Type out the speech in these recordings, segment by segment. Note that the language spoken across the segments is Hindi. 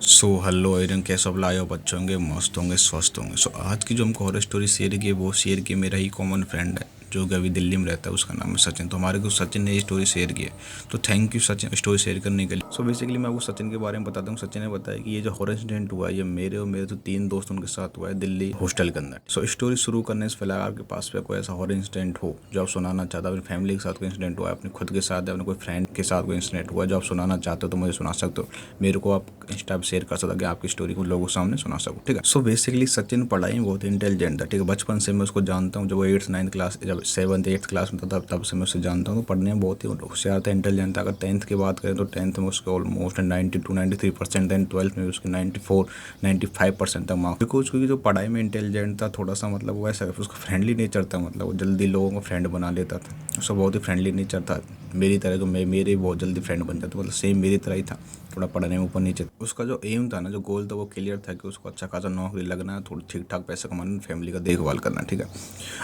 हेलो एरियन, कैसे सब लाए हो? बच्चे होंगे, मस्त होंगे, स्वस्थ होंगे। आज की जो हमको हॉरर स्टोरी शेयर की है, वो शेयर की मेरा ही कॉमन फ्रेंड है जो कि अभी दिल्ली में रहता है। उसका नाम है सचिन। तो हमारे को सचिन ने ये स्टोरी शेयर की है, तो thank you Sachin story share करने के लिए। बेसिकली मैं आपको सचिन के बारे में बताता हूँ। सचिन ने बताया कि ये जो हॉरर इंसिडेंट हुआ है, ये मेरे और मेरे तो 3 दोस्त उनके साथ हुआ है दिल्ली हॉस्टल के अंदर। स्टोरी शुरू करने से पहले आपके पास पे कोई ऐसा हॉरर इंसिडेंट हो जो आप सुनाना चाहते हो, अपनी फैमिली के साथ कोई इंसिडेंट हुआ है, अपने खुद के साथ या अपने कोई फ्रेंड के साथ कोई इंसिडेंट हुआ जो आप सुनाना चाहते हो, तो मुझे सुना सकते हो। मेरे को आप इंस्टा पे शेयर कर सकते हो कि आपकी स्टोरी को लोगों के सामने सुना सकूँ, ठीक है। बेसिकली सचिन पढ़ाई में बहुत इंटेलिजेंट था, ठीक है। बचपन से मैं उसको जानता हूँ। जब वो 8th 9th क्लास, जब 7th 8th क्लास में था तब से मैं उसे जानता हूँ। तो पढ़ने में बहुत ही होशियार था, इंटेलिजेंट था। अगर 10th की बात करें तो 10th में उसके ऑलमोस्ट 92-93%, दैन 12th में उसके 94-95% तक मार्क्स। बिकॉज क्योंकि जो पढ़ाई में इंटेलिजेंट था, थोड़ा सा मतलब वैसा उसका फ्रेंडली नेचर था। मतलब वो जल्दी लोगों को फ्रेंड बना लेता था। उसका बहुत ही फ्रेंडली नेचर था, मेरी तरह। तो मैं मेरे बहुत जल्दी फ्रेंड बन जाते, मतलब सेम मेरी तरह ही था, थोड़ा पढ़ने में ऊपर नीचे। उसका जो एम था ना, जो गोल था, वो क्लियर था कि उसको अच्छा खासा नौकरी लगना है, थोड़ी ठीक ठाक पैसा कमाना, फैमिली का देखभाल करना, ठीक है।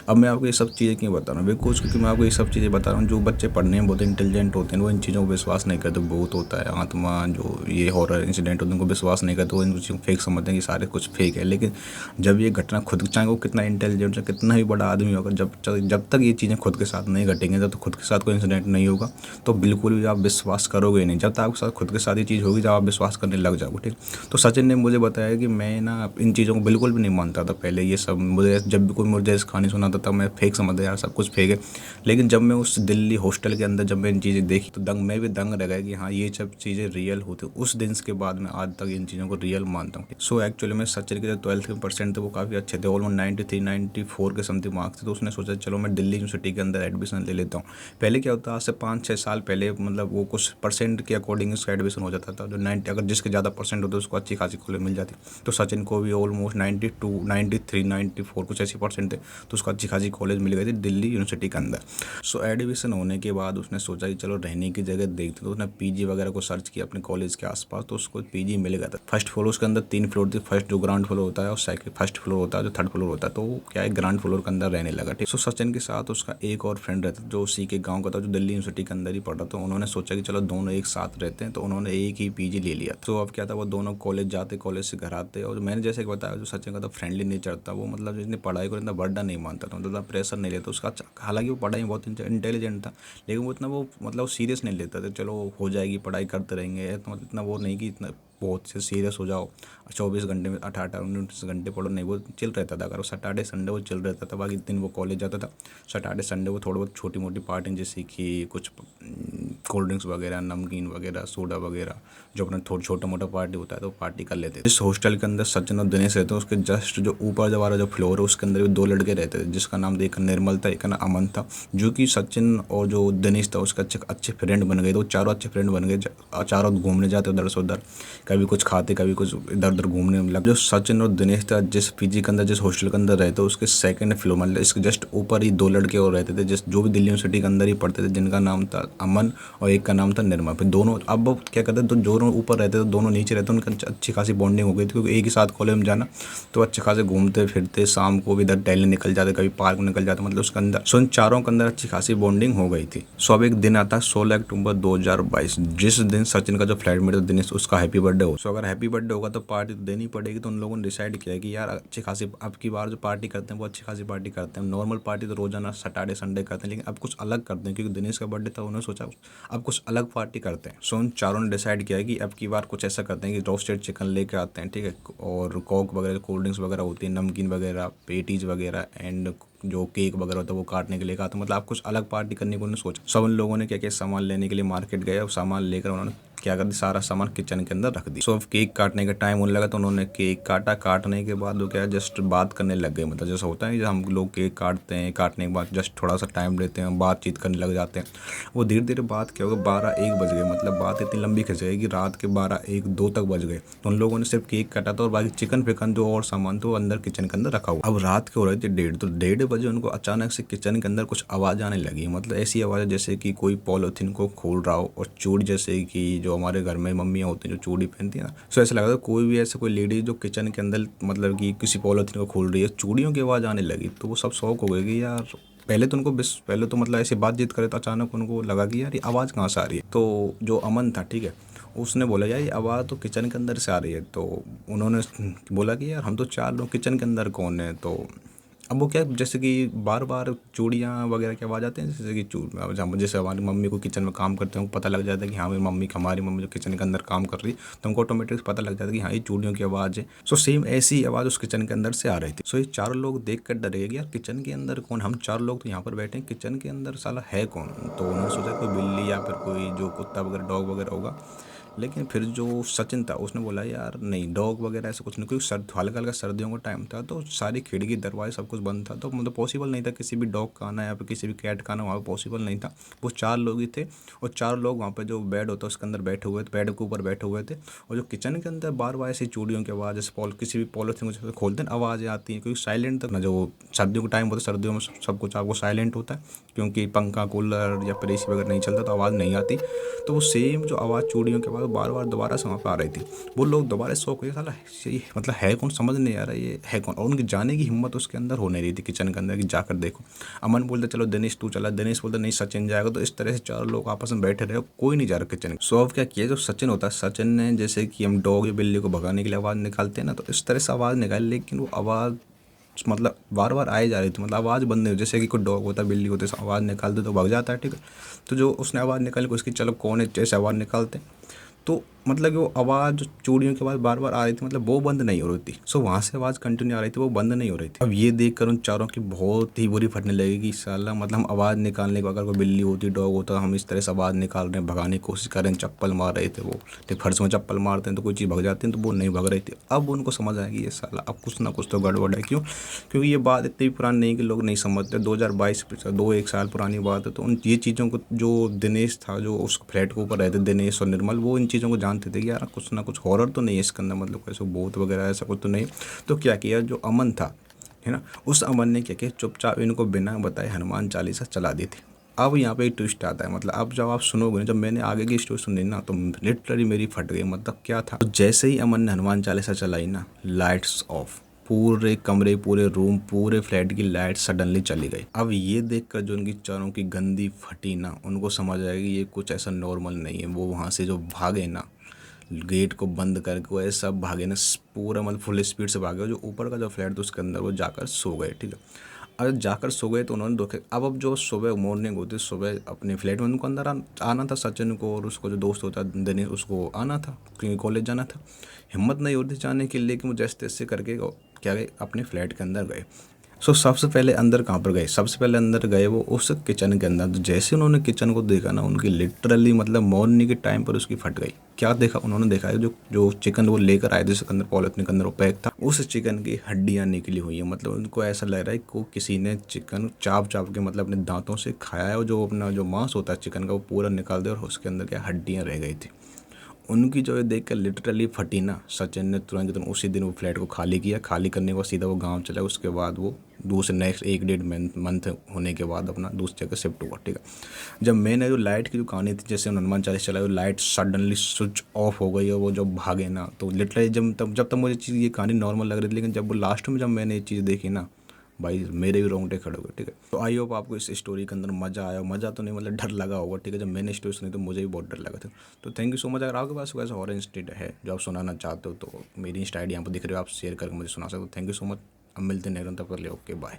अब मैं आपको ये सब चीज़ें क्यों बता रहा हूँ? बिकॉज क्योंकि मैं आपको ये सब चीज़ें बता रहा हूँ, जो बच्चे पढ़ने में बहुत इंटेलिजेंट होते हैं वो इन चीज़ों को विश्वास नहीं करते। भूत होता है, आत्मा, जो ये हॉरर इंसिडेंट होते हैं, उनको विश्वास नहीं करते। वो इन चीज़ों को फेक समझते हैं कि सारे कुछ फेक है। लेकिन जब ये घटना खुद, चाहे वो कितना इंटेलिजेंट हो, कितना भी बड़ा आदमी होगा, जब तक ये चीज़ें खुद के साथ नहीं घटेंगे, जब तक खुद के साथ कोई इंसिडेंट नहीं होगा, तो बिल्कुल भी आप विश्वास करोगे नहीं। जब तक आपके साथ खुद के साथ ये चीज़ होगी, जब आप विश्वास करने लग जाओगे, ठीक। तो सचिन ने मुझे बताया कि मैं ना इन चीज़ों को बिल्कुल भी नहीं मानता था पहले। ये सब मुझे जब भी कोई मुझे इस कहानी सुनाता था, मैं फेक समझता यार, सब कुछ फेक है। लेकिन जब मैं उस दिल्ली हॉस्टल के अंदर जब मैं इन चीज़ें देखी, तो मैं भी दंग रह गया कि हाँ, ये सब चीज़ें रियल होती। उस दिन के बाद मैं आज तक इन चीज़ों को रियल मानता हूँ। एक्चुअली में सचिन के जो 12th के परसेंट थे वो काफ़ी अच्छे थे, ऑलमोस्ट 93-94 के समथिंग मार्क्स थे। तो उसने सोचा चलो मैं दिल्ली यूनिवर्सिटी के अंदर एडमिशन ले लेता हूँ। पहले क्या होता, आज से 5-6 साल पहले, मतलब वो कुछ परसेंट के अकॉर्डिंग उसका एडमिशन हो जाता था। जो 90, अगर जिसके ज़्यादा परसेंट होते उसको अच्छी खासी कॉलेज मिल जाती। तो सचिन को भी ऑलमोस्ट 92, 93, 94 कुछ ऐसी परसेंट थे, तो उसको अच्छी खासी कॉलेज मिल गई थी दिल्ली यूनिवर्सिटी के अंदर। एडमिशन होने के बाद उसने सोचा कि चलो रहने की जगह देखते। तो उसने पीजी वगैरह को सर्च किया अपने कॉलेज के आसपास, तो उसको पीजी मिल गया था। फर्स्ट फ्लोर, उसके अंदर 3 फ्लोर थी। फर्स्ट जो ग्राउंड फ्लोर होता है, और सेकंड फर्स्ट फ्लोर होता है, जो थर्ड फ्लोर होता है। तो क्या है, ग्राउंड फ्लोर के अंदर रहने लगा, ठीक। सचिन के साथ उसका एक और फ्रेंड रहता जो उसी के गाँव का था, जो दिल्ली यूनिवर्सिटी के अंदर ही पढ़ा। तो उन्होंने सोचा कि चलो दोनों एक साथ रहते हैं, तो उन्होंने एक ही पीजी ले लिया। तो अब क्या था, वो दोनों कॉलेज जाते, कॉलेज से घर आते। और मैंने जैसे कि बताया, जो सचिन का तो फ्रेंडली नेचर था, वो मतलब जिसने पढ़ाई को इतना बर्डन नहीं मानता था, मतलब प्रेशर नहीं लेता उसका। हालांकि वो पढ़ाई में बहुत इंटेलिजेंट था, लेकिन वो इतना वो मतलब सीरियस नहीं लेता था। चलो हो जाएगी, पढ़ाई करते रहेंगे, तो मतलब इतना वो नहीं कि इतना बहुत से सीरियस हो जाओ, 24 घंटे में 18-19 घंटे पढ़ो, नहीं। वो चिल रहता था। अगर वो सैटरडे संडे वो चिल रहता था, बाकी दिन वो कॉलेज जाता था। सैटरडे संडे वो थोड़ा बहुत छोटी मोटी पार्टी, जैसे कि कुछ कोल्ड ड्रिंक्स वगैरह, नमकीन वगैरह, सोडा वगैरह, जो अपना थोड़ा छोटा मोटा पार्टी होता है, तो पार्टी कर लेते थे। इस हॉस्टल के अंदर सचिन और दिनेश रहते हैं। उसके जस्ट जो ऊपर जो वाला जो फ्लोर है, उसके अंदर भी 2 लड़के रहते थे, जिसका नाम एक निर्मल था, एक ना अमन था। जो कि सचिन और जो दिनेश था उसका अच्छे अच्छे फ्रेंड बन गए। तो चारों अच्छे फ्रेंड बन गए, चारों घूमने जाते उधर से उधर, कभी कुछ खाते, कभी कुछ इधर उधर घूमने लगे। जो सचिन और दिनेश था, जिस पीजी के अंदर, जिस हॉस्टल के अंदर रहते, उसके सेकंड फ्लोर, मतलब इसके जस्ट ऊपर ही 2 लड़के और रहते थे, जिस जो भी दिल्ली यूनिवर्सिटी के अंदर ही पढ़ते थे, जिनका नाम था अमन और एक का नाम था निर्मल। फिर दोनों अब वो क्या करते, तो दोनों ऊपर रहते थे, दोनों नीचे रहते, उनका अच्छी खासी बॉन्डिंग हो गई थी, क्योंकि एक ही साथ कॉलेज में जाना। तो अच्छे खासे घूमते फिरते, शाम को भी इधर टहलने निकल जाते, कभी पार्क में निकल जाते, मतलब उसके अंदर इन चारों के अंदर अच्छी खासी बॉन्डिंग हो गई थी। अब एक दिन आता है 16 अक्टूबर 2022, जिस दिन सचिन का जो फ्लैटमेट था दिनेश, उसका हैप्पी बर्थडे हो। अगर हैप्पी बर्थडे होगा तो पार्टी तो देनी पड़ेगी। तो उन लोगों ने डिसाइड किया कि यार अच्छी खासी अब की बार जो पार्टी करते हैं वो अच्छी खासी पार्टी करते हैं। नॉर्मल पार्टी तो रोजाना सैटरडे संडे करते हैं, लेकिन अब कुछ अलग करते हैं, क्योंकि दिनेश का बर्थडे था। उन्होंने सोचा अब कुछ अलग पार्टी करते हैं। उन चारों ने डिसाइड किया कि अब की बार कुछ ऐसा करते हैं कि रोस्टेड चिकन लेके आते हैं, ठीक है, और कोक वगैरह, कोल्ड ड्रिंक्स वगैरह होती है, नमकीन वगैरह, पेटीज वगैरह, एंड जो केक वगैरह होता है वो काटने के लिए कहा। तो मतलब आप कुछ अलग पार्टी करने को उन्होंने सोचा। सब उन लोगों ने क्या क्या सामान लेने के लिए मार्केट गए, और सामान लेकर उन्होंने क्या कर दिया, सारा सामान किचन के अंदर रख दिया। अब केक काटने का टाइम होने लगा, तो उन्होंने केक काटा। काटने के बाद वो क्या जस्ट बात करने लग गए, मतलब जैसा होता है जब हम लोग केक काटते हैं, काटने के बाद जस्ट थोड़ा सा टाइम लेते हैं, बातचीत करने लग जाते हैं। वो धीरे धीरे बात क्या होगा, 12-1 बज गए, मतलब बात इतनी लंबी खिंच गई कि रात के 12-1-2 तक बज गए। तो उन लोगों ने सिर्फ केक काटा था, और बाकी चिकन फिकन जो और सामान तो अंदर किचन के अंदर रखा हुआ। अब रात के हो रहे थे 1:30, तो 1:30 बजे उनको अचानक से किचन के अंदर कुछ आवाज़ आने लगी। मतलब ऐसी आवाज़ जैसे कि कोई पॉलिथीन को खोल रहा हो, और चूड़ी, जैसे कि जो हमारे घर में मम्मियाँ होती हैं जो चूड़ी पहनती है ना, सो ऐसा लगा था कोई भी ऐसा कोई लेडी जो किचन के अंदर मतलब कि किसी पॉलिथीन को खोल रही है, चूड़ियों की आवाज़ आने लगी। तो वो सब शौक हो गए कि यार, पहले तो मतलब ऐसे बातचीत करे, तो अचानक उनको लगा कि यार ये आवाज़ कहाँ से आ रही है। तो जो अमन था, ठीक है, उसने बोला यार ये आवाज़ तो किचन के अंदर से आ रही है। तो उन्होंने बोला कि यार हम तो 4 लोग, किचन के अंदर कौन है। तो अब वो क्या, जैसे कि बार बार चूड़ियाँ वगैरह की आवाज़ आती है, जैसे कि जैसे हमारी मम्मी को किचन में काम करते हैं पता लग जाता है कि हाँ हमारी मम्मी जो किचन के अंदर काम कर रही, तो हमको ऑटोमेटिक पता लग जाता है कि हाँ ये चूड़ियों की आवाज़ है। सो सेम ऐसी आवाज़ उस किचन के अंदर से आ रही थी। सो ये चारों लोग देख कर डर गए कि यार किचन के अंदर कौन, हम 4 लोग तो यहाँ पर बैठे हैं, किचन के अंदर साला है कौन। तो उन्होंने सोचा कोई बिल्ली या फिर कोई जो कुत्ता वगैरह डॉग वगैरह होगा। लेकिन फिर जो सचिन था उसने बोला यार नहीं, डॉग वगैरह ऐसा कुछ नहीं, क्योंकि हल्का हल्का सर्दियों का टाइम था, तो सारी खिड़की दरवाजे सब कुछ बंद था, तो मतलब पॉसिबल नहीं था किसी भी डॉग का आना या फिर किसी भी कैट का आना, वहाँ पर पॉसिबल नहीं था। वो 4 लोग ही थे, और 4 लोग वहाँ पे जो बेड होता है उसके अंदर बैठे हुए थे, बेड के ऊपर बैठे हुए थे। और जो किचन के अंदर बार बार ऐसी चूड़ियों की आवाज़, जैसे किसी भी पॉलिथीन को खोलते हैं आवाज़ें आती हैं, क्योंकि साइलेंट तक ना, जो सर्दियों का टाइम होता है सर्दियों में सब कुछ आपको साइलेंट होता है, क्योंकि पंखा कूलर या फिर एसी वगैरह नहीं चलता, तो आवाज़ नहीं आती। तो वो सेम जो आवाज़ चूड़ियों के आवाज़ बार बार दोबारा से वहाँ पे आ रही थी। वो लोग दोबारा शौक हुए, साला ये मतलब है कौन, समझ नहीं आ रहा ये है कौन। और उनकी जाने की हिम्मत उसके अंदर हो नहीं रही थी किचन के अंदर कि जाकर देखो। अमन बोलते चलो दिनेश तू चला, दिनेश बोलते नहीं सचिन जाएगा। तो इस तरह से 4 लोग आपस में बैठे रहे, कोई नहीं जा रहा किचन। सो अब क्या किया, जो सचिन होता है, सचिन ने जैसे कि हम डॉग या बिल्ली को भगाने के लिए आवाज़ निकालते हैं ना, तो इस तरह से आवाज़ निकाली, लेकिन वो आवाज़ मतलब बार बार आए जा रही थी, मतलब आवाज़ बंद नहीं हुई। जैसे कि कोई डॉग होता है बिल्ली होती है, आवाज़ निकालते तो भाग जाता है, ठीक है। तो जो उसने आवाज़ निकाली, उसकी चलो कौन है जैसे आवाज़ निकालते, तो मतलब कि वो आवाज़ जो चूड़ियों की आवाज़ बार बार आ रही थी, मतलब वो बंद नहीं हो रही थी। सो वहाँ से आवाज़ कंटिन्यू आ रही थी, वो बंद नहीं हो रही थी। अब ये देखकर उन चारों की बहुत ही बुरी फटने लगी कि साला मतलब हम आवाज़ निकालने को, अगर कोई बिल्ली होती डॉग होता, हम इस तरह से आवाज़ निकाल रहे हैं, भगाने की कोशिश कर रहे हैं, चप्पल मार रहे थे वो, तो फर्श में चप्पल मारते हैं तो कोई चीज़ भग जाती है, तो वो नहीं भग रही थी। अब उनको समझ आया कि ये साला अब कुछ ना कुछ तो गड़बड़ है। क्यों? क्योंकि ये बात इतनी पुरानी नहीं कि लोग नहीं समझते, 2022 1 साल पुरानी बात है। तो उन ये चीज़ों को जो दिनेश था, जो उस फ्लैट के ऊपर रहते दिनेश और निर्मल, वो इन चीज़ों को जानते थे कि यार कुछ ना कुछ हॉरर तो नहीं है इसके अंदर, मतलब कैसे भूत वगैरह ऐसा कुछ तो नहीं। तो क्या किया, जो अमन था है ना, उस अमन ने क्या किया, चुपचाप इनको बिना बताए हनुमान चालीसा चला दी थी। अब यहाँ पे एक ट्विस्ट आता है, मतलब अब जब आप सुनोगे ना, जब मैंने आगे की स्टोरी सुनी ना, तो लिटरली मेरी फट गई। मतलब क्या था, तो जैसे ही अमन ने हनुमान चालीसा चलाई ना, लाइट्स ऑफ, पूरे कमरे, पूरे रूम, पूरे फ्लैट की लाइट सडनली चली गई। अब ये देखकर जो उनकी चारों की गंदी फटी ना, उनको समझ आया कि ये कुछ ऐसा नॉर्मल नहीं है। वो वहाँ से जो भागे ना, गेट को बंद करके वो सब भागे ना, पूरा मतलब फुल स्पीड से भागे। जो ऊपर का जो फ्लैट था उसके अंदर वो जाकर सो गए, ठीक है। अगर जाकर सो गए तो उन्होंने देखे, अब जो सुबह मॉर्निंग होती, सुबह अपने फ्लैट में उनको अंदर आना था, सचिन को और उसको जो दोस्त होता दिनेश, उसको आना था क्योंकि कॉलेज जाना था। हिम्मत नहीं होती जाने के लिए, कि वो जैसे तैसे करके क्या गए, अपने फ्लैट के अंदर गए। सो सबसे पहले अंदर कहाँ पर गए, सबसे पहले अंदर गए वो उस किचन के अंदर। तो जैसे उन्होंने किचन को देखा ना, उनकी लिटरली मतलब मॉर्निंग के टाइम पर उसकी फट गई। क्या देखा उन्होंने, देखा है जो जो चिकन वो लेकर आए थे उसके अंदर, पॉलिथीन के अंदर वो पैक था, उस चिकन की हड्डियाँ निकली हुई हैं। मतलब उनको ऐसा लग रहा है कि किसी ने चिकन चाप चाप के मतलब अपने दांतों से खाया है, और जो अपना जो मांस होता है चिकन का वो पूरा निकाल दिया, और उसके अंदर क्या हड्डियाँ रह गई थी। उनकी जो है देख कर लिटरली फटी ना। सचिन ने तुरंत उसी दिन वो फ्लैट को खाली किया। खाली करने के बाद सीधा वो गांव चला। उसके बाद वो दूसरे नेक्स्ट 1 डेढ़ मंथ होने के बाद अपना दूसरी जगह शिफ्ट हुआ, ठीक है। जब मैंने जो लाइट की जो कहानी थी, जैसे हनुमान चालीसा चलाई, वो लाइट सडनली स्विच ऑफ हो गई और वो जब भागे ना, तो लिटरली जब तक मुझे चीज़ ये कहानी नॉर्मल लग रही थी, लेकिन जब वो लास्ट में जब मैंने ये चीज़ देखी ना, भाई मेरे भी रोंगटे खड़े हो गए, ठीक है। तो आई होप आपको इस स्टोरी के अंदर मज़ा आया, मज़ा तो नहीं मतलब डर लगा होगा, ठीक है। जब मैंने स्टोरी सुनी तो मुझे भी बहुत डर लगा था। तो थैंक यू सो मच। अगर आपके पास कोई ऐसा हॉरर इंस्टेंट है जो आप सुनाना चाहते हो, तो मेरी इंस्टा आईडी यहाँ पर दिख रही हो, आप शेयर करके मुझे सुना सकते हो। Thank you so much. अब मिलते हैं, तब तक के लिए ओके बाय।